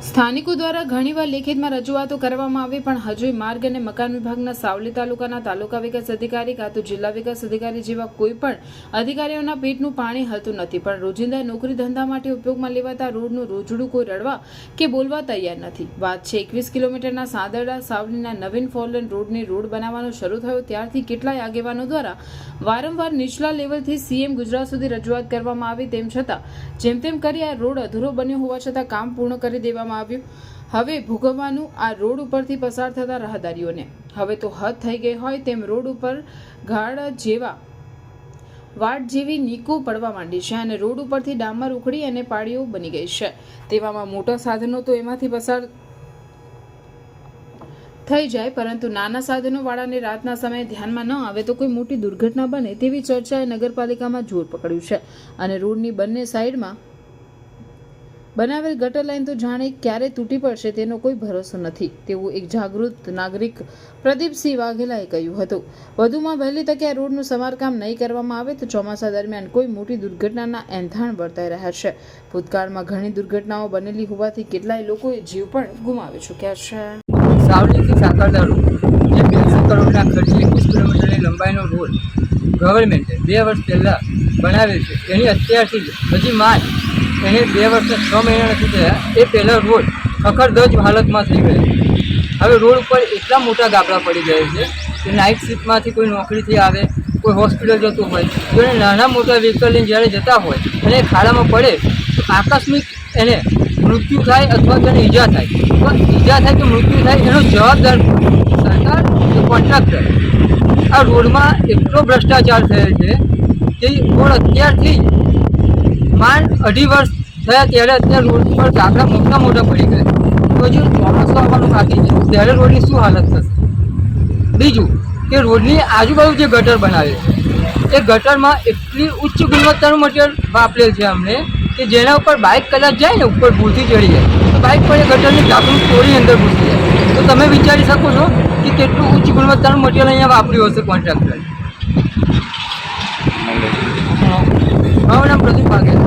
સ્થાનિકો દ્વારા ઘણીવાર લેખિતમાં રજૂઆતો કરવામાં આવી પણ હજુ માર્ગ અને મકાન વિભાગના સાવલી તાલુકાના તાલુકા વિકાસ અધિકારી કાં તો જિલ્લા વિકાસ અધિકારી જેવા કોઈ પણ અધિકારીઓના પેટનું પાણી હલતું નથી. પણ રોજિંદા નોકરી ધંધા માટે ઉપયોગમાં લેવાતા રોડનું રોજડું કોઈ રડવા કે બોલવા તૈયાર નથી. વાત છે 21 કિલોમીટરના સાંદરડા સાવલીના નવીન ફોરલેન રોડની રોડ બનાવવાનો શરૂ થયો ત્યારથી કેટલાય આગેવાનો દ્વારા વારંવાર નીચલા લેવલથી સીએમ ગુજરાત સુધી રજૂઆત કરવામાં આવી. તેમ છતાં જેમ તેમ કરી આ રોડ અધૂરો બન્યો હોવા છતાં કામ પૂર્ણ કરી દેવામાં આવ્યું. હવે ભોગવવાનું આ રોડ ઉપરથી પસાર થતા રાહદારીઓને હવે તો હદ થઈ ગઈ હોય તેમ રોડ ઉપર વાટ જેવી નીકો પડવા માંડી છે અને રોડ ઉપરથી ડામર ઉખડી અને પાળીઓ બની ગઈ છે. તેવામાં મોટા સાધનો તો એમાંથી પસાર થઈ જાય પરંતુ નાના સાધનો વાળાને રાતના સમયે ધ્યાનમાં ન આવે તો કોઈ મોટી દુર્ઘટના બને તેવી ચર્ચાએ નગરપાલિકામાં જોર પકડ્યું છે અને રોડની બંને સાઈડમાં બનાવેલ ગટર લાઈન તો જાણે ક્યારે તૂટી પડશે તેનો કોઈ ભરોસો નથી તેવું એક જાગૃત નાગરિક પ્રદીપસિંહ વાઘેલાએ કહ્યું હતું. વધુમાં વહેલી તકે આ રોડનું સમારકામ નહીં કરવામાં આવે તો ચોમાસા દરમિયાન કોઈ મોટી દુર્ઘટનાના એંધાણ વર્તાઈ રહ્યા છે. ભૂતકાળમાં ઘણી દુર્ઘટનાઓ બનેલી હોવાથી કેટલાય લોકોએ જીવ પણ ગુમાવી ચૂક્યા છે. સાવલીથી સાકરદા રોડ જે 200 કરોડના ખર્ચે 21 કિલોમીટરની લંબાઈનો રોડ ગવર્મેન્ટે 2 વર્ષ પહેલાં બનાવેલ છે. એની અત્યારથી હજી માર્ચ એને 2 વર્ષ 6 મહિના નથી થયા એ પહેલાં રોડ ખખડધજ હાલતમાં થઈ ગયો. હવે રોડ ઉપર એટલા મોટા ગાબડા પડી ગયા છે કે નાઇટ શિફ્ટમાંથી કોઈ નોકરીથી આવે, કોઈ હોસ્પિટલ જતું હોય તો એને નાના મોટા વ્હીકલ લઈને જ્યારે જતા હોય અને ખાડામાં પડે તો આકસ્મિક એને મૃત્યુ થાય અથવા તો એને ઈજા થાય. તો ઈજા થાય કે મૃત્યુ થાય એનો જવાબદાર સરકાર કે કોન્ટ્રાક્ટર. આ રોડમાં એટલો ભ્રષ્ટાચાર થયેલ છે કે રોડ અત્યારથી માંડ 2.5 વર્ષ થયા ત્યારે અત્યારે રોડ પર ગાબડા મોટા પડી ગયા. તો જે ચોમાસું આવવાનું બાકી છે ત્યારે રોડની શું હાલત થશે? બીજું કે રોડની આજુબાજુ જે ગટર બનાવે છે એ ગટરમાં એટલી ઉચ્ચ ગુણવત્તાનું મટીરિયલ વાપરેલ છે અમને કે જેના ઉપર બાઇક કદાચ જાય ને ઉપર ભૂલથી ચડી જાય તો બાઇક પર એ ગટરની ઢાંકણું તોડી અંદર ઘૂસી જાય. તો તમે વિચારી શકો છો કે કેટલું ઉચ્ચ ગુણવત્તાનું મટીરિયલ અહીંયા વાપર્યું હશે કોન્ટ્રાક્ટર. મારું નામ પ્રદીપ વાઘેલા.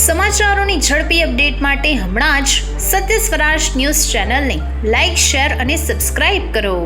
સમાચારોની ઝડપી અપડેટ માટે હમણાં જ સત્ય સ્વરાજ ન્યૂઝ ચેનલને લાઇક, શેર અને સબસ્ક્રાઇબ કરો.